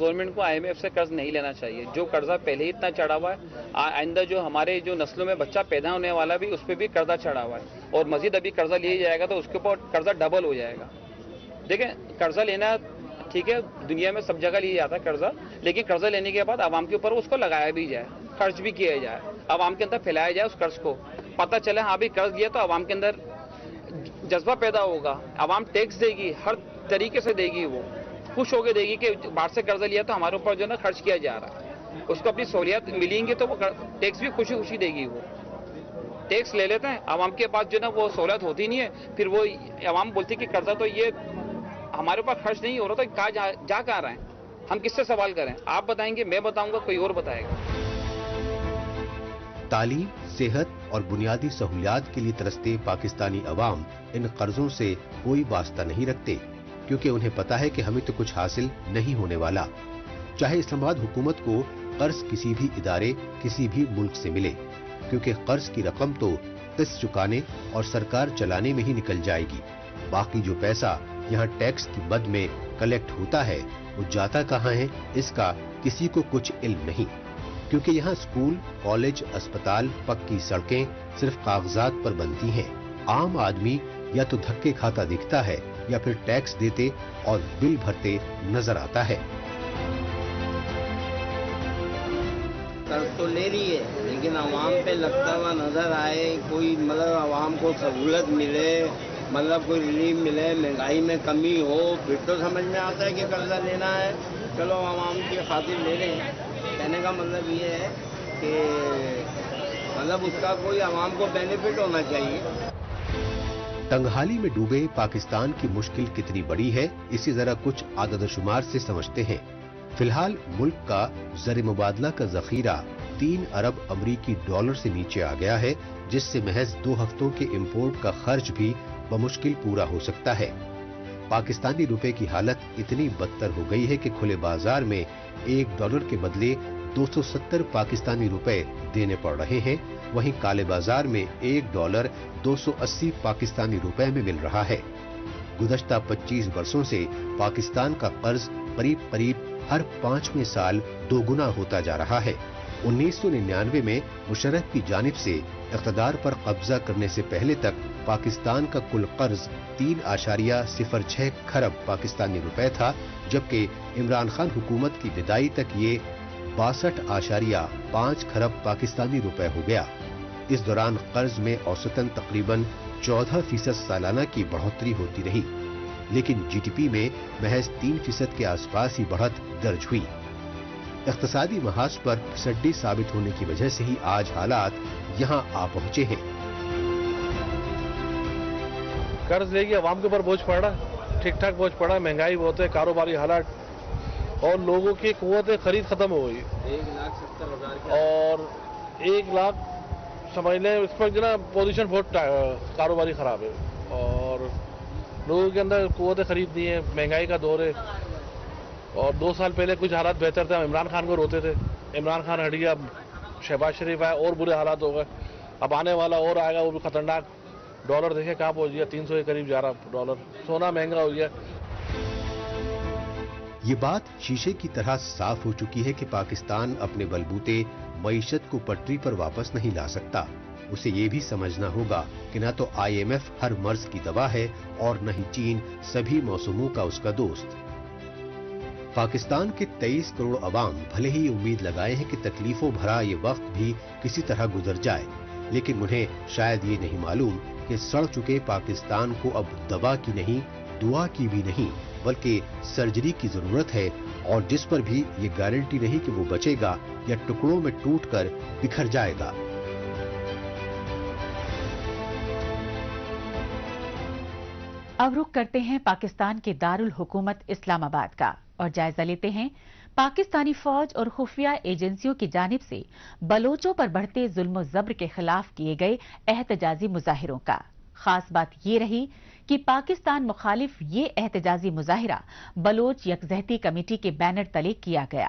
Government کو IMF سے قرض نہیں لینا چاہیے. جو قرضہ پہلے ہی اتنا چڑھا ہوا ہے, آئندہ جو ہمارے جو نسلوں میں بچہ پیدا ہونے والا بھی, اس پہ بھی قرضہ چڑھا ہوا ہے, اور مزید ابھی قرضہ لیا جائے گا تو اس کے اوپر قرضہ ڈبل ہو جائے گا. دیکھیں, قرضہ لینا ٹھیک ہے, دنیا میں سب جگہ لیا جاتا ہے قرضہ, لیکن قرضہ لینے کے بعد عوام کے اوپر اس کو لگایا بھی جائے, خرچ بھی کیا جائے, عوام کے اندر پھیلایا جائے اس قرض کو. پتہ چلے ہاں بھی قرض لیا تو عوام کے اندر جذبہ پیدا ہوگا, عوام ٹیکس دے گی, ہر طریقے سے دے گی, وہ خوش ہو کے دے گی کہ باہر سے قرضہ لیا تو ہمارے اوپر جو ہے نا خرچ کیا جا رہا ہے, اس کو اپنی سہولیات ملیں گی تو وہ ٹیکس بھی خوشی خوشی دے گی. وہ ٹیکس لے لیتے ہیں, عوام کے پاس جو ہے نا وہ سہولیات ہوتی نہیں ہے, پھر وہ عوام بولتی کہ قرضہ تو یہ ہمارے اوپر خرچ نہیں ہو رہا, تو کہاں جا کہاں رہے ہیں, ہم کس سے سوال کریں؟ آپ بتائیں گے, میں بتاؤں گا, کوئی اور بتائے گا. تعلیم, صحت اور بنیادی سہولیات کے لیے ترستے پاکستانی عوام ان قرضوں سے کوئی واسطہ نہیں رکھتے, کیونکہ انہیں پتا ہے کہ ہمیں تو کچھ حاصل نہیں ہونے والا, چاہے اسلام آباد حکومت کو قرض کسی بھی ادارے کسی بھی ملک سے ملے, کیونکہ قرض کی رقم تو قسط چکانے اور سرکار چلانے میں ہی نکل جائے گی. باقی جو پیسہ یہاں ٹیکس کی مد میں کلیکٹ ہوتا ہے وہ جاتا کہاں ہے, اس کا کسی کو کچھ علم نہیں, کیونکہ یہاں اسکول, کالج, اسپتال, پکی سڑکیں صرف کاغذات پر بنتی ہیں. عام آدمی یا تو دھکے کھاتا دکھتا ہے یا پھر ٹیکس دیتے اور بل بھرتے نظر آتا ہے. قرض تو لے رہی ہے, لیکن عوام پہ لگتا ہوا نظر آئے, کوئی مطلب عوام کو سہولت ملے, مطلب کوئی ریلیف ملے, مہنگائی میں کمی ہو, پھر تو سمجھ میں آتا ہے کہ قرضہ لینا ہے, چلو عوام کی خاطر لے لیں. کہنے کا مطلب یہ ہے کہ مطلب اس کا کوئی عوام کو بینیفٹ ہونا چاہیے. تنگحالی میں ڈوبے پاکستان کی مشکل کتنی بڑی ہے, اسی ذرا کچھ عدد و شمار سے سمجھتے ہیں. فی الحال ملک کا زر مبادلہ کا ذخیرہ 3 ارب امریکی ڈالر سے نیچے آ گیا ہے, جس سے محض 2 ہفتوں کے امپورٹ کا خرچ بھی بمشکل پورا ہو سکتا ہے. پاکستانی روپے کی حالت اتنی بدتر ہو گئی ہے کہ کھلے بازار میں $1 کے بدلے 270 پاکستانی روپے دینے پڑ رہے ہیں, وہیں کالے بازار میں $1 280 پاکستانی روپے میں مل رہا ہے. گزشتہ 25 برسوں سے پاکستان کا قرض قریب قریب ہر 5ویں سال 2 گنا ہوتا جا رہا ہے. 1999 میں مشرف کی جانب سے اقتدار پر قبضہ کرنے سے پہلے تک پاکستان کا کل قرض 3.06 کھرب پاکستانی روپے تھا, جبکہ عمران خان حکومت کی بدائی تک یہ 62.5 کھرب پاکستانی روپے ہو گیا. اس دوران قرض میں اوسطاً تقریباً 14% سالانہ کی بڑھوتری ہوتی رہی, لیکن جی ڈی پی میں محض 3% کے آس پاس ہی بڑھت درج ہوئی. اقتصادی محاذ پر پھسڈی ثابت ہونے کی وجہ سے ہی آج حالات یہاں آ پہنچے ہیں. قرض لے کے عوام کے اوپر بوجھ پڑ رہا ہے, ٹھیک ٹھاک بوجھ پڑا ہے, مہنگائی بہت ہے, کاروباری حالات اور لوگوں کی قوت خرید ختم ہو گئی. 1,70,000 اور 1 لاکھ سمجھ لیں, اس پر جو نا پوزیشن بہت کاروباری خراب ہے اور لوگوں کے اندر قوت خرید نہیں ہے, مہنگائی کا دور ہے. اور 2 سال پہلے کچھ حالات بہتر تھے, ہم عمران خان کو روتے تھے, عمران خان ہٹ گیا, شہباز شریف آیا, اور برے حالات ہو گئے. اب آنے والا اور آئے گا, وہ بھی خطرناک. ڈالر دیکھیں کہاں پہنچ گیا, 300 کے قریب جا رہا ڈالر. سونا مہنگا ہو گیا. یہ بات شیشے کی طرح صاف ہو چکی ہے کہ پاکستان اپنے بلبوتے معیشت کو پٹری پر واپس نہیں لا سکتا. اسے یہ بھی سمجھنا ہوگا کہ نہ تو IMF ہر مرض کی دوا ہے اور نہ ہی چین سبھی موسموں کا اس کا دوست. پاکستان کے 23 کروڑ عوام بھلے ہی امید لگائے ہیں کہ تکلیفوں بھرا یہ وقت بھی کسی طرح گزر جائے, لیکن انہیں شاید یہ نہیں معلوم کہ سڑ چکے پاکستان کو اب دوا کی نہیں, دعا کی بھی نہیں, بلکہ سرجری کی ضرورت ہے, اور جس پر بھی یہ گارنٹی نہیں کہ وہ بچے گا یا ٹکڑوں میں ٹوٹ کر بکھر جائے گا. اب رخ کرتے ہیں پاکستان کے دارالحکومت اسلام آباد کا اور جائزہ لیتے ہیں پاکستانی فوج اور خفیہ ایجنسیوں کی جانب سے بلوچوں پر بڑھتے ظلم و جبر کے خلاف کیے گئے احتجاجی مظاہروں کا. خاص بات یہ رہی کہ پاکستان مخالف یہ احتجاجی مظاہرہ بلوچ یکجہتی کمیٹی کے بینر تلے کیا گیا,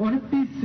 29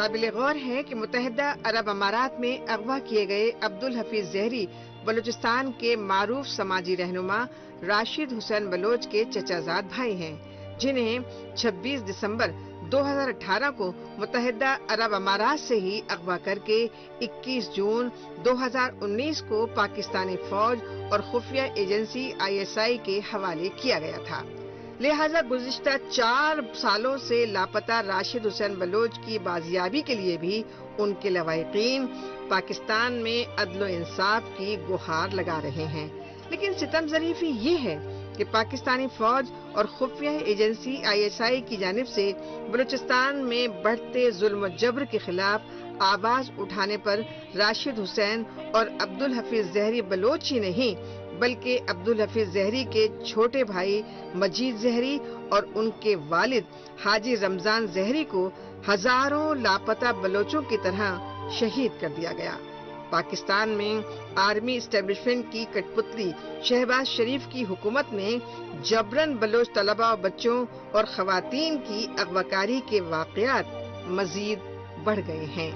قابل غور ہے کہ متحدہ عرب امارات میں اغوا کیے گئے عبدالحفیظ زہری بلوچستان کے معروف سماجی رہنما راشد حسین بلوچ کے چچا زاد بھائی ہیں، جنہیں 26 دسمبر 2018 کو متحدہ عرب امارات سے ہی اغوا کر کے 21 جون 2019 کو پاکستانی فوج اور خفیہ ایجنسی ISI کے حوالے کیا گیا تھا۔ لہٰذا گزشتہ 4 سالوں سے لاپتہ راشد حسین بلوچ کی بازیابی کے لیے بھی ان کے لواحقین پاکستان میں عدل و انصاف کی گہار لگا رہے ہیں، لیکن ستم ظریفی یہ ہے کہ پاکستانی فوج اور خفیہ ایجنسی ISI کی جانب سے بلوچستان میں بڑھتے ظلم و جبر کے خلاف آواز اٹھانے پر راشد حسین اور عبدالحفیظ زہری بلوچ ہی نہیں بلکہ عبدالحفیظ زہری کے چھوٹے بھائی مجید زہری اور ان کے والد حاجی رمضان زہری کو ہزاروں لاپتہ بلوچوں کی طرح شہید کر دیا گیا۔ پاکستان میں آرمی اسٹیبلشمنٹ کی کٹ پتلی شہباز شریف کی حکومت میں جبرن بلوچ طلبہ و بچوں اور خواتین کی اغواکاری کے واقعات مزید بڑھ گئے ہیں۔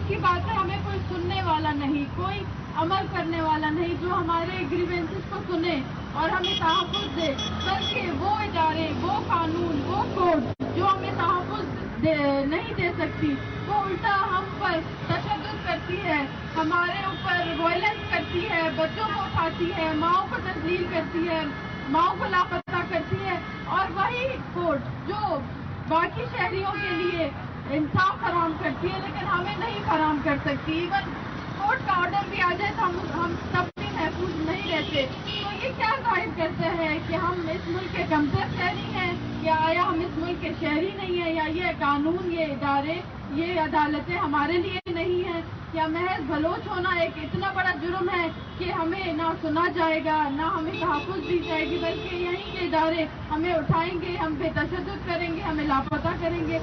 کی بات ہے، ہمیں کوئی سننے والا نہیں، کوئی عمل کرنے والا نہیں جو ہمارے گریوینسز کو سنے اور ہمیں تحفظ دے، بلکہ وہ ادارے، وہ قانون، وہ کوڈ جو ہمیں تحفظ نہیں دے سکتی، وہ الٹا ہم پر تشدد کرتی ہے، ہمارے اوپر وائلنس کرتی ہے، بچوں کو اٹھاتی ہے، ماؤں کو تذلیل کرتی ہے، ماؤں کو لاپتہ کرتی ہے، اور وہی کوڈ جو باقی شہریوں کے لیے انصاف فراہم کرتی ہے لیکن ہمیں نہیں فراہم کر سکتی۔ ایون کورٹ کا آرڈر بھی آ جائے تو ہم سب بھی محفوظ نہیں رہتے۔ تو یہ کیا ظاہر کرتے ہیں کہ ہم اس ملک کے کمزور شہری ہیں، یا آیا ہم اس ملک کے شہری نہیں ہیں، یا یہ قانون، یہ ادارے، یہ عدالتیں ہمارے لیے نہیں ہیں، یا محض بلوچ ہونا ایک اتنا بڑا جرم ہے کہ ہمیں نہ سنا جائے گا، نہ ہمیں تحفظ دی جائے گی، بلکہ یہیں کے ادارے ہمیں اٹھائیں گے، ہم پہ تشدد کریں گے، ہمیں لاپتہ کریں گے۔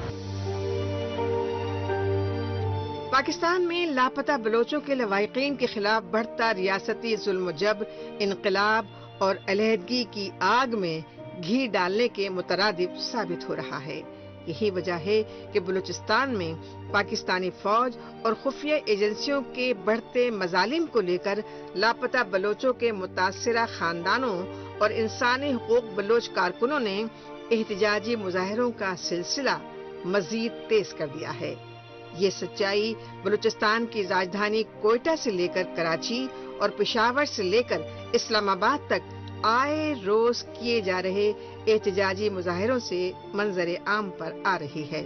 پاکستان میں لاپتہ بلوچوں کے لواحقین کے خلاف بڑھتا ریاستی ظلم و جبر انقلاب اور علیحدگی کی آگ میں گھی ڈالنے کے مترادف ثابت ہو رہا ہے۔ یہی وجہ ہے کہ بلوچستان میں پاکستانی فوج اور خفیہ ایجنسیوں کے بڑھتے مظالم کو لے کر لاپتہ بلوچوں کے متاثرہ خاندانوں اور انسانی حقوق بلوچ کارکنوں نے احتجاجی مظاہروں کا سلسلہ مزید تیز کر دیا ہے۔ یہ سچائی بلوچستان کی راجدھانی کوئٹہ سے لے کر کراچی اور پشاور سے لے کر اسلام آباد تک آئے روز کیے جا رہے احتجاجی مظاہروں سے منظر عام پر آ رہی ہے۔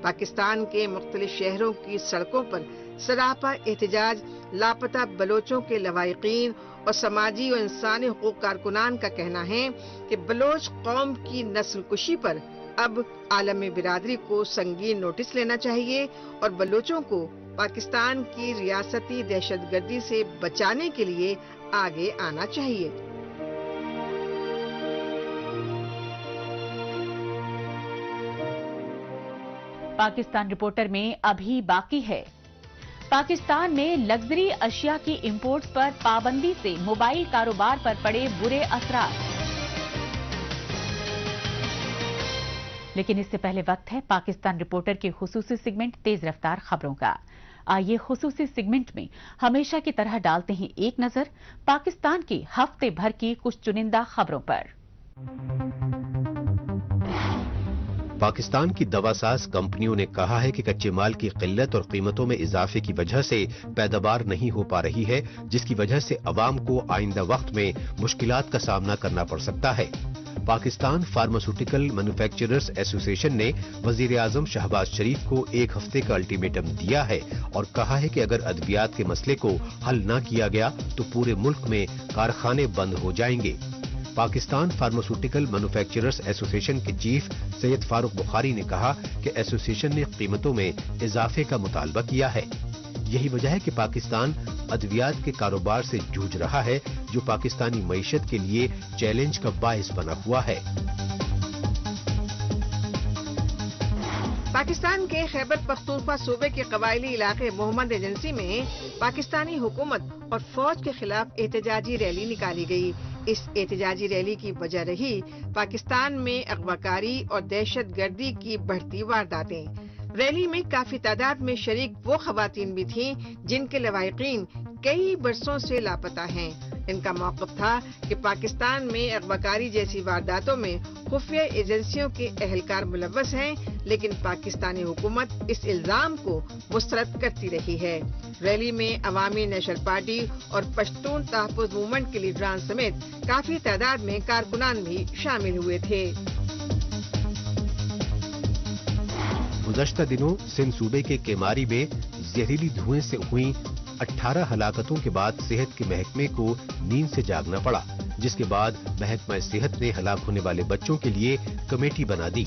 پاکستان کے مختلف شہروں کی سڑکوں پر سراپا احتجاج لاپتہ بلوچوں کے لواحقین اور سماجی و انسانی حقوق کارکنان کا کہنا ہے کہ بلوچ قوم کی نسل کشی پر اب عالمی برادری کو سنگین نوٹس لینا چاہیے اور بلوچوں کو پاکستان کی ریاستی دہشت گردی سے بچانے کے لیے آگے آنا چاہیے۔ پاکستان رپورٹر میں ابھی باقی ہے۔ پاکستان میں لگژری اشیاء کی امپورٹس پر پابندی سے موبائل کاروبار پر پڑے برے اثرات۔ لیکن اس سے پہلے وقت ہے پاکستان رپورٹر کی خصوصی سیگمنٹ تیز رفتار خبروں کا۔ آئیے خصوصی سیگمنٹ میں ہمیشہ کی طرح ڈالتے ہیں ایک نظر پاکستان کی ہفتے بھر کی کچھ چنندہ خبروں پر۔ پاکستان کی دواساز کمپنیوں نے کہا ہے کہ کچے مال کی قلت اور قیمتوں میں اضافے کی وجہ سے پیداوار نہیں ہو پا رہی ہے، جس کی وجہ سے عوام کو آئندہ وقت میں مشکلات کا سامنا کرنا پڑ سکتا ہے۔ پاکستان فارماسیوٹیکل مینوفیکچررز ایسوسی ایشن نے وزیر اعظم شہباز شریف کو ایک ہفتے کا الٹیمیٹم دیا ہے اور کہا ہے کہ اگر ادویات کے مسئلے کو حل نہ کیا گیا تو پورے ملک میں کارخانے بند ہو جائیں گے۔ پاکستان فارماسیوٹیکل مینوفیکچررز ایسوسی ایشن کے چیف سید فاروق بخاری نے کہا کہ ایسوسی ایشن نے قیمتوں میں اضافے کا مطالبہ کیا ہے۔ یہی وجہ ہے کہ پاکستان ادویات کے کاروبار سے جوجھ رہا ہے، جو پاکستانی معیشت کے لیے چیلنج کا باعث بنا ہوا ہے۔ پاکستان کے خیبر پختونخوا صوبے کے قبائلی علاقے محمد ایجنسی میں پاکستانی حکومت اور فوج کے خلاف احتجاجی ریلی نکالی گئی۔ اس احتجاجی ریلی کی وجہ رہی پاکستان میں اغواکاری اور دہشت گردی کی بڑھتی وارداتیں۔ ریلی میں کافی تعداد میں شریک وہ خواتین بھی تھیں جن کے لواحقین کئی برسوں سے لاپتہ ہیں۔ ان کا موقف تھا کہ پاکستان میں اغواکاری جیسی وارداتوں میں خفیہ ایجنسیوں کے اہلکار ملوث ہیں، لیکن پاکستانی حکومت اس الزام کو مسترد کرتی رہی ہے۔ ریلی میں عوامی نیشنل پارٹی اور پشتون تحفظ موومنٹ کے لیڈران سمیت کافی تعداد میں کارکنان بھی شامل ہوئے تھے۔ گزشتہ دنوں سندھ صوبے کے کیماری میں زہریلی دھوئیں سے ہوئی 18 ہلاکتوں کے بعد صحت کے محکمے کو نیند سے جاگنا پڑا، جس کے بعد محکمہ صحت نے ہلاک ہونے والے بچوں کے لیے کمیٹی بنا دی،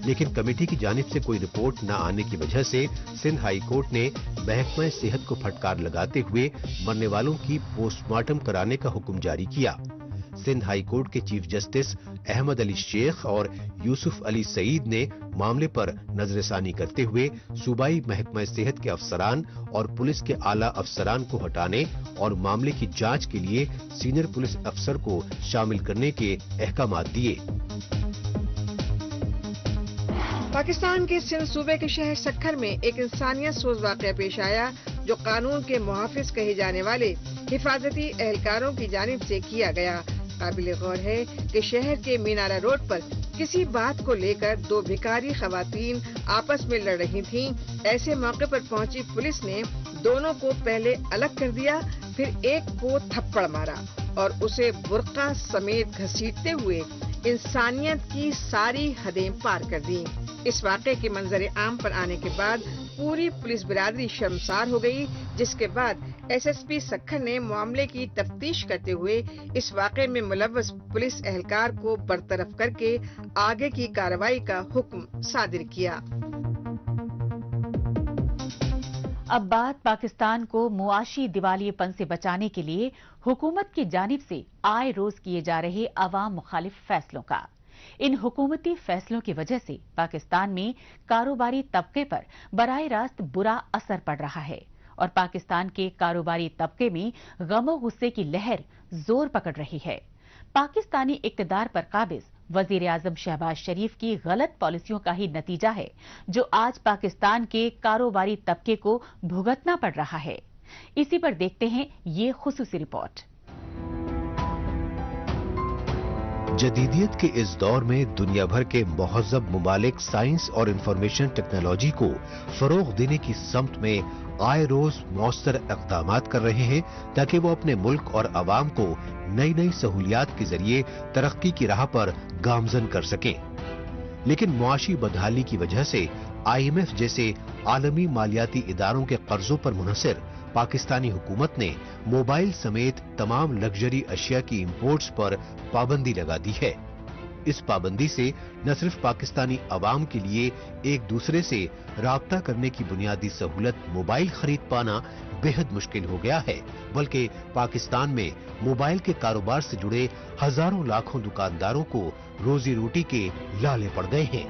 لیکن کمیٹی کی جانب سے کوئی رپورٹ نہ آنے کی وجہ سے سندھ ہائی کورٹ نے محکمہ صحت کو پھٹکار لگاتے ہوئے مرنے والوں کی پوسٹ مارٹم کرانے کا حکم جاری کیا۔ سندھ ہائی کورٹ کے چیف جسٹس احمد علی شیخ اور یوسف علی سعید نے معاملے پر نظر ثانی کرتے ہوئے صوبائی محکمہ صحت کے افسران اور پولیس کے اعلیٰ افسران کو ہٹانے اور معاملے کی جانچ کے لیے سینئر پولیس افسر کو شامل کرنے کے احکامات دیے۔ پاکستان کے سندھ صوبے کے شہر سکھر میں ایک انسانیت سوز واقعہ پیش آیا جو قانون کے محافظ کہے جانے والے حفاظتی اہلکاروں کی جانب سے کیا گیا۔ قابل غور ہے کہ شہر کے مینارہ روڈ پر کسی بات کو لے کر دو بھکاری خواتین آپس میں لڑ رہی تھیں۔ ایسے موقع پر پہنچی پولیس نے دونوں کو پہلے الگ کر دیا، پھر ایک کو تھپڑ مارا اور اسے برقع سمیت گھسیٹتے ہوئے انسانیت کی ساری حدیں پار کر دیں۔ اس واقعے کے منظر عام پر آنے کے بعد پوری پولیس برادری شرمسار ہو گئی، جس کے بعد ایس ایس پی سکھر نے معاملے کی تفتیش کرتے ہوئے اس واقعے میں ملوث پولیس اہلکار کو برطرف کر کے آگے کی کارروائی کا حکم صادر کیا۔ اب بات پاکستان کو معاشی دیوالیے پن سے بچانے کے لیے حکومت کی جانب سے آئے روز کیے جا رہے عوام مخالف فیصلوں کا۔ ان حکومتی فیصلوں کی وجہ سے پاکستان میں کاروباری طبقے پر براہ راست برا اثر پڑ رہا ہے اور پاکستان کے کاروباری طبقے میں غم و غصے کی لہر زور پکڑ رہی ہے۔ پاکستانی اقتدار پر قابض وزیر اعظم شہباز شریف کی غلط پالیسیوں کا ہی نتیجہ ہے جو آج پاکستان کے کاروباری طبقے کو بھگتنا پڑ رہا ہے۔ اسی پر دیکھتے ہیں یہ خصوصی رپورٹ۔ جدیدیت کے اس دور میں دنیا بھر کے مہذب ممالک سائنس اور انفارمیشن ٹیکنالوجی کو فروغ دینے کی سمت میں آئے روز مؤثر اقدامات کر رہے ہیں تاکہ وہ اپنے ملک اور عوام کو نئی نئی سہولیات کے ذریعے ترقی کی راہ پر گامزن کر سکیں، لیکن معاشی بدحالی کی وجہ سے IMF جیسے عالمی مالیاتی اداروں کے قرضوں پر منحصر پاکستانی حکومت نے موبائل سمیت تمام لگژری اشیاء کی امپورٹس پر پابندی لگا دی ہے۔ اس پابندی سے نہ صرف پاکستانی عوام کے لیے ایک دوسرے سے رابطہ کرنے کی بنیادی سہولت موبائل خرید پانا بے حد مشکل ہو گیا ہے، بلکہ پاکستان میں موبائل کے کاروبار سے جڑے ہزاروں لاکھوں دکانداروں کو روزی روٹی کے لالے پڑ گئے ہیں۔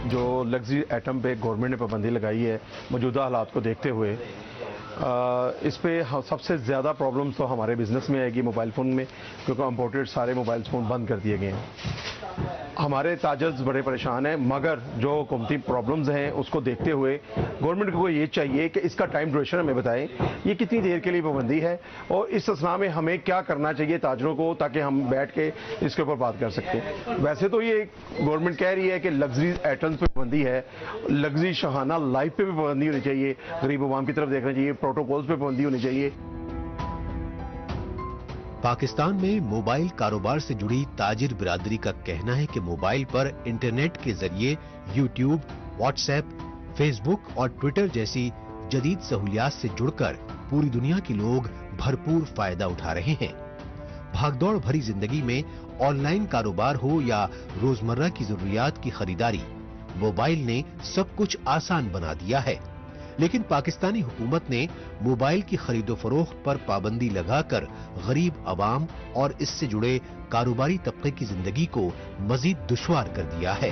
جو لگژری ایٹم پہ گورنمنٹ نے پابندی لگائی ہے، موجودہ حالات کو دیکھتے ہوئے اس پہ سب سے زیادہ پرابلمز تو ہمارے بزنس میں آئے گی موبائل فون میں، کیونکہ امپورٹڈ سارے موبائل فون بند کر دیے گئے ہیں۔ ہمارے تاجرز بڑے پریشان ہیں، مگر جو حکومتی پرابلمز ہیں اس کو دیکھتے ہوئے گورنمنٹ کو یہ چاہیے کہ اس کا ٹائم ڈیوریشن ہمیں بتائیں، یہ کتنی دیر کے لیے پابندی ہے اور اس اسنا میں ہمیں کیا کرنا چاہیے تاجروں کو تاکہ ہم بیٹھ کے اس کے اوپر بات کر سکیں۔ ویسے تو یہ گورنمنٹ کہہ رہی ہے کہ لگژری آئٹمز پہ پابندی ہے، لگژری شاہانہ لائف پہ بھی پابندی ہونی چاہیے، غریب عوام کی طرف دیکھنا چاہیے، پروٹوکولز پہ پابندی ہونی چاہیے۔ پاکستان میں موبائل کاروبار سے جڑی تاجر برادری کا کہنا ہے کہ موبائل پر انٹرنیٹ کے ذریعے یوٹیوب، واٹس ایپ، فیس بک اور ٹویٹر جیسی جدید سہولیات سے جڑ کر پوری دنیا کے لوگ بھرپور فائدہ اٹھا رہے ہیں۔ بھاگ دوڑ بھری زندگی میں آن لائن کاروبار ہو یا روزمرہ کی ضروریات کی خریداری، موبائل نے سب کچھ آسان بنا دیا ہے، لیکن پاکستانی حکومت نے موبائل کی خرید و فروخت پر پابندی لگا کر غریب عوام اور اس سے جڑے کاروباری طبقے کی زندگی کو مزید دشوار کر دیا ہے۔